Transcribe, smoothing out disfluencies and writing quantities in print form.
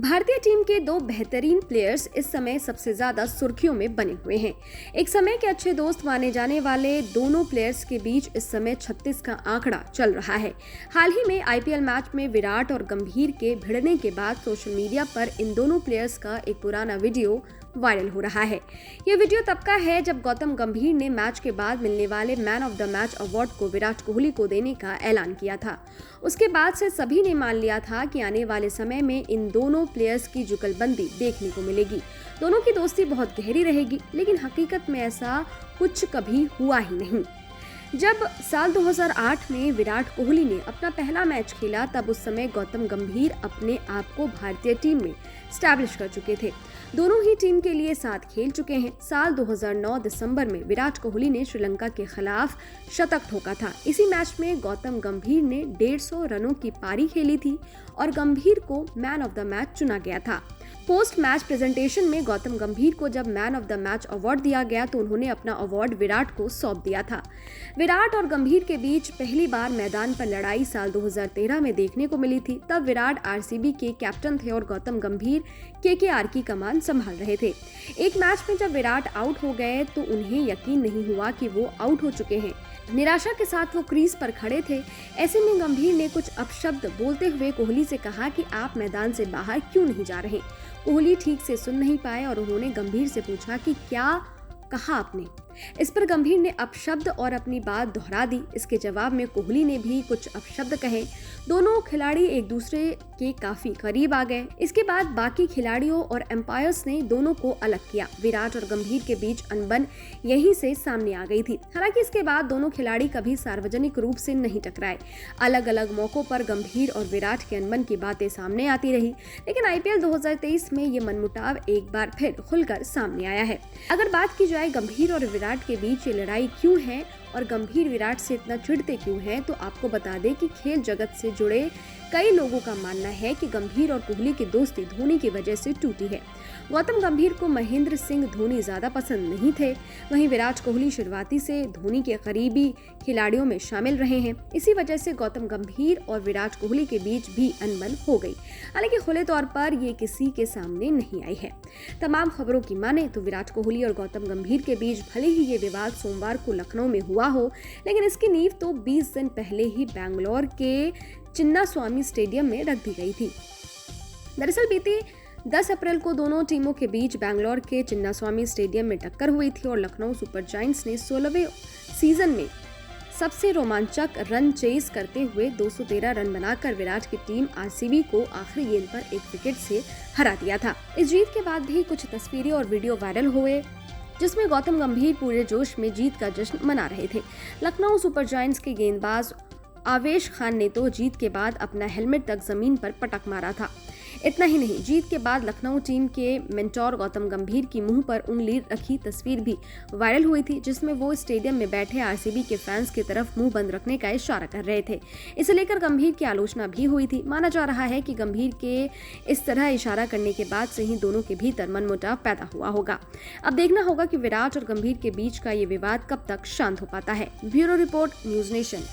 भारतीय टीम के दो बेहतरीन प्लेयर्स इस समय सबसे ज्यादा सुर्खियों में बने हुए हैं। एक समय के अच्छे दोस्त माने जाने वाले दोनों प्लेयर्स के बीच इस समय 36 का आंकड़ा चल रहा है। हाल ही में आईपीएल मैच में विराट और गंभीर के भिड़ने के बाद सोशल मीडिया पर इन दोनों प्लेयर्स का एक पुराना वीडियो वायरल हो रहा है। यह वीडियो तब का है जब गौतम गंभीर ने मैच के बाद मिलने वाले man of the match award को विराट कोहली को देने का ऐलान किया था। उसके बाद से सभी ने मान लिया था कि आने वाले समय में इन दोनों प्लेयर्स की जुगलबंदी देखने को मिलेगी। दोनों की दोस्ती बहुत गहरी रहेगी, लेकिन हकीकत में ऐसा कुछ कभी हुआ ही नहीं। जब साल 2008 में विराट कोहली ने अपना पहला मैच खेला, तब उस समय गौतम गंभीर अपने आप को भारतीय टीम में स्टैब्लिश कर चुके थे। दोनों ही टीम के लिए साथ खेल चुके हैं। साल 2009 दिसंबर में विराट कोहली ने श्रीलंका के खिलाफ शतक ठोका था। इसी मैच में गौतम गंभीर ने 150 रनों की पारी खेली थी और गंभीर को मैन ऑफ द मैच चुना गया था। पोस्ट मैच प्रेजेंटेशन में गौतम गंभीर को जब man of the match award दिया गया तो उन्होंने अपना अवार्ड विराट को सौंप दिया था। विराट और गंभीर के बीच पहली बार मैदान पर लड़ाई साल 2013 में देखने को मिली थी। तब विराट आरसीबी के कैप्टन थे और गौतम गंभीर केकेआर की कमान संभाल रहे थे। एक मैच में जब विराट आउट हो गए तो उन्हें यकीन नहीं हुआ कि वो आउट हो चुके हैं। निराशा के साथ वो क्रीज पर खड़े थे। ऐसे में गंभीर ने कुछ अपशब्द बोलते हुए कोहली से कहा कि आप मैदान से बाहर क्यों नहीं जा रहे। कोहली ठीक से सुन नहीं पाए और उन्होंने गंभीर से पूछा कि क्या कहा आपने। इस पर गंभीर ने अपशब्द और अपनी बात दोहरा दी। इसके जवाब में कोहली ने भी कुछ अपशब्द कहे। दोनों खिलाड़ी एक दूसरे के काफी करीब आ गए। इसके बाद बाकी खिलाड़ियों और एम्पायर्स ने दोनों को अलग किया। विराट और गंभीर के बीच अनबन यहीं से सामने आ गई थी। हालांकि इसके बाद दोनों खिलाड़ी कभी सार्वजनिक रूप से नहीं टकराए। अलग अलग मौकों पर गंभीर और विराट के अनबन की बातें सामने आती रही, लेकिन आईपीएल 2023 में ये मनमुटाव एक बार फिर खुलकर सामने आया है। अगर बात की जाए गंभीर और विराट के बीच ये लड़ाई क्यों है और गंभीर विराट से इतना चिढ़ते क्यों हैं, तो आपको बता दें कि खेल जगत से जुड़े कई लोगों का मानना है कि गंभीर और कोहली की दोस्ती धोनी की वजह से टूटी है। गौतम गंभीर को महेंद्र सिंह धोनी ज्यादा पसंद नहीं थे। वहीं विराट कोहली शुरुआती से धोनी के करीबी खिलाड़ियों में शामिल रहे हैं। इसी वजह से गौतम गंभीर और विराट कोहली के बीच भी अनबन हो गई। हालांकि खुले तौर पर ये किसी के सामने नहीं आई है। तमाम खबरों की माने तो विराट कोहली और गौतम गंभीर के बीच भले ही ये विवाद सोमवार को लखनऊ में हुआ हो, लेकिन इसकी नींव तो 20 दिन पहले ही बैंगलोर के चिन्नास्वामी स्टेडियम में रख दी गई थी। दरअसल बीती 10 अप्रैल को दोनों टीमों के बीच बैंगलोर के चिन्नास्वामी स्टेडियम में टक्कर हुई थी और लखनऊ सुपर जायंट्स ने 16वें सीजन में सबसे रोमांचक रन चेस करते हुए 213 रन बनाकर विराट की टीम आरसीबी को आखिरी गेंद पर एक विकेट से हरा दिया था। इस जीत के बाद भी कुछ तस्वीरें और वीडियो वायरल हुए, जिसमें गौतम गंभीर पूरे जोश में जीत का जश्न मना रहे थे। लखनऊ सुपर जायंट्स के गेंदबाज आवेश खान ने तो जीत के बाद अपना हेलमेट तक जमीन पर पटक मारा था। इतना ही नहीं, जीत के बाद लखनऊ टीम के मेंटोर गौतम गंभीर की मुंह पर उंगली रखी तस्वीर भी वायरल हुई थी, जिसमें वो स्टेडियम में बैठे आरसीबी के फैंस की तरफ मुंह बंद रखने का इशारा कर रहे थे। इसे लेकर गंभीर की आलोचना भी हुई थी। माना जा रहा है कि गंभीर के इस तरह इशारा करने के बाद से ही दोनों के भीतर मनमुटाव पैदा हुआ होगा। अब देखना होगा कि विराट और गंभीर के बीच का ये विवाद कब तक शांत हो पाता है। Bureau report, news nation.